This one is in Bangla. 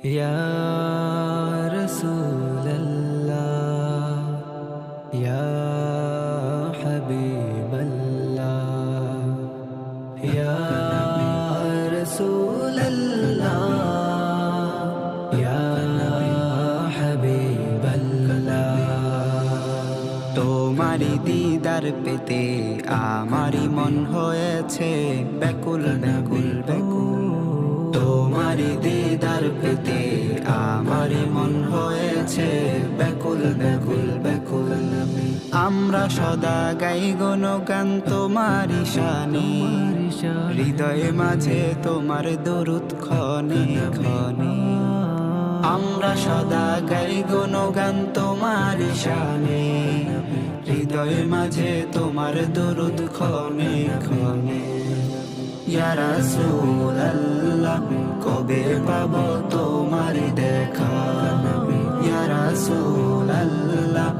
ইয়া রাসূলাল্লাহ ইয়া হাবিবাল্লাহ ইয়া রাসূলাল্লাহ ইয়া হাবিবাল্লাহ। তোমারি দিদার পেতে আমারি মন হয়েছে ব্যাকুল ব্যাকুল ব্যাকুল। তোমারি দিদার পেতে আমারি মন হয়েছে ব্যাকুল ব্যাকুল ব্যাকুল। আমরা সদা গাই গুণগান তোমারি শানে, হৃদয়ে মাঝে তোমার দরুদ ক্ষণে ক্ষণে। আমরা সদা গাই গুণগান তোমারি শানে, হৃদয়ে মাঝে তোমার দরুদ ক্ষণে ক্ষণে। ইয়া রাসূলাল্লাহ কবে পাবো তোমার দেখা, ইয়া রাসূলাল্লাহ